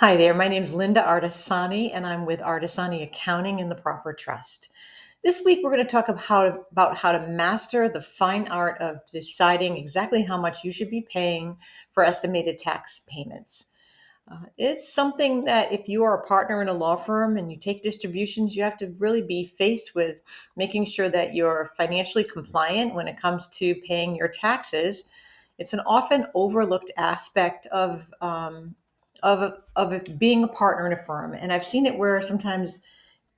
Hi there, my name is Linda Artisani, and I'm with Artisani Accounting and the Proper Trust. This week, we're going to talk about how to master the fine art of deciding exactly how much you should be paying for estimated tax payments. It's something that if you are a partner in a law firm and you take distributions, you have to really be faced with making sure that you're financially compliant when it comes to paying your taxes. It's an often overlooked aspect of being a partner in a firm, and I've seen it where sometimes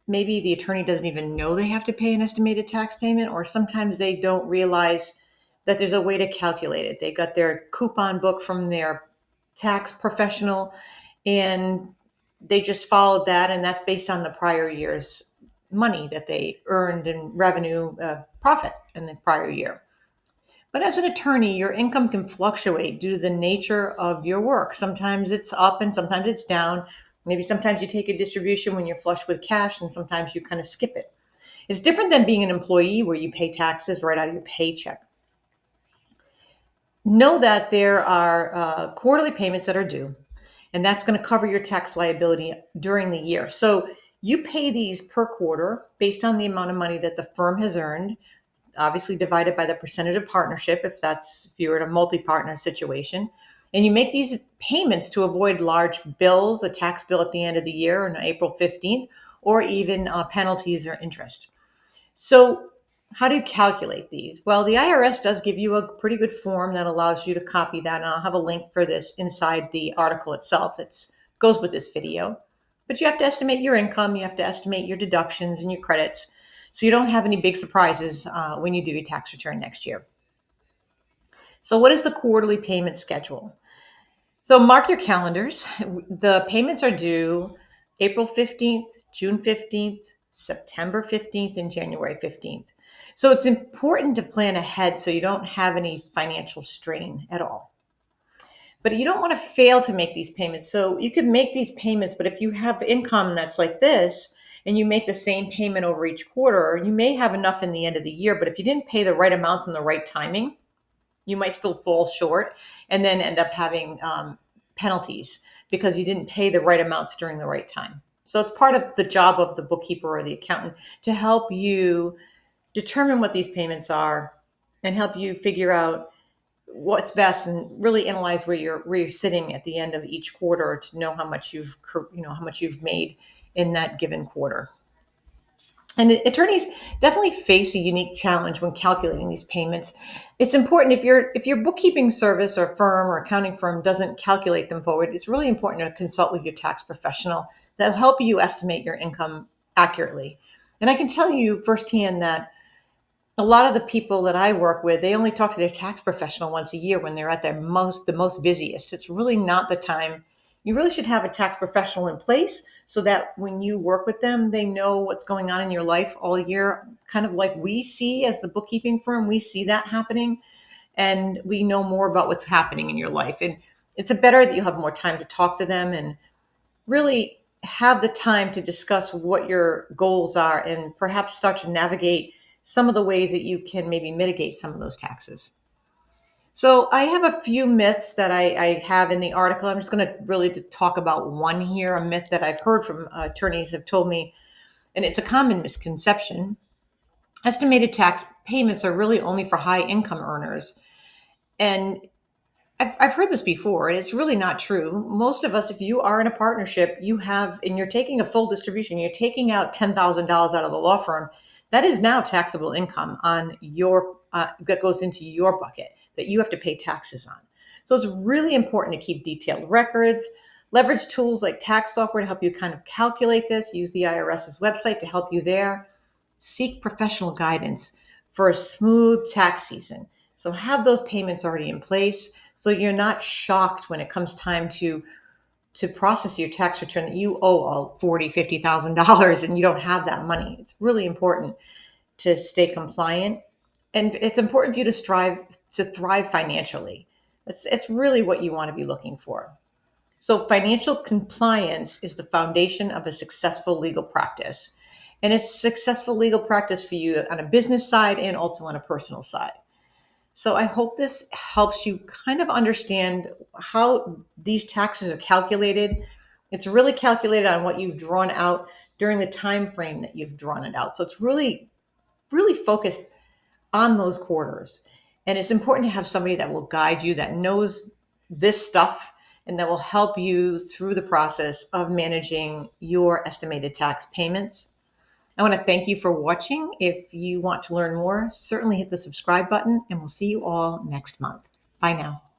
maybe the attorney doesn't even know they have to pay an estimated tax payment, or sometimes they don't realize that there's a way to calculate it. They got their coupon book from their tax professional and they just followed that, and that's based on the prior year's money that they earned in revenue profit in the prior year. But as an attorney, your income can fluctuate due to the nature of your work. Sometimes it's up and sometimes it's down. Maybe sometimes you take a distribution when you're flush with cash and sometimes you kind of skip it. It's different than being an employee where you pay taxes right out of your paycheck. Know that there are quarterly payments that are due, and that's going to cover your tax liability during the year. So you pay these per quarter based on the amount of money that the firm has earned, obviously divided by the percentage of partnership if you're in a multi-partner situation. And you make these payments to avoid large bills, a tax bill at the end of the year on April 15th, or even penalties or interest. So how do you calculate these? Well, the IRS does give you a pretty good form that allows you to copy that. And I'll have a link for this inside the article itself. It goes with this video. But you have to estimate your income. You have to estimate your deductions and your credits, so you don't have any big surprises when you do your tax return next year. So what is the quarterly payment schedule? So mark your calendars. The payments are due April 15th, June 15th, September 15th, and January 15th. So it's important to plan ahead so you don't have any financial strain at all. But you don't want to fail to make these payments. So you could make these payments, but if you have income that's like this and you make the same payment over each quarter, you may have enough in the end of the year. But if you didn't pay the right amounts in the right timing, you might still fall short and then end up having penalties because you didn't pay the right amounts during the right time. So it's part of the job of the bookkeeper or the accountant to help you determine what these payments are and help you figure out what's best and really analyze where you're sitting at the end of each quarter to know how much you've made in that given quarter. And attorneys definitely face a unique challenge when calculating these payments. It's important if your bookkeeping service or firm or accounting firm doesn't calculate them forward, it's really important to consult with your tax professional. That'll help you estimate your income accurately. And I can tell you firsthand that a lot of the people that I work with, they only talk to their tax professional once a year when they're at the most busiest. It's really not the time. You really should have a tax professional in place so that when you work with them, they know what's going on in your life all year, kind of like we see as the bookkeeping firm, we see that happening and we know more about what's happening in your life. And it's a better that you have more time to talk to them and really have the time to discuss what your goals are and perhaps start to navigate some of the ways that you can maybe mitigate some of those taxes. So I have a few myths that I have in the article. I'm just going to really talk about one here, a myth that I've heard from attorneys have told me, and it's a common misconception. Estimated tax payments are really only for high income earners. And I've heard this before, and it's really not true. Most of us, if you are in a partnership, and you're taking a full distribution, you're taking out $10,000 out of the law firm, that is now taxable income on that goes into your bucket that you have to pay taxes on. So it's really important to keep detailed records, leverage tools like tax software to help you kind of calculate this, use the IRS's website to help you there, seek professional guidance for a smooth tax season. So have those payments already in place so you're not shocked when it comes time to process your tax return that you owe all $40,000, $50,000 and you don't have that money. It's really important to stay compliant, and it's important for you to thrive financially. It's really what you want to be looking for. So financial compliance is the foundation of a successful legal practice. And it's successful legal practice for you on a business side and also on a personal side. So I hope this helps you kind of understand how these taxes are calculated It's really calculated on what you've drawn out during the time frame that you've drawn it out. So it's really focused on those quarters. And it's important to have somebody that will guide you, that knows this stuff, and that will help you through the process of managing your estimated tax payments. I want to thank you for watching. If you want to learn more, certainly hit the subscribe button, and we'll see you all next month. Bye now.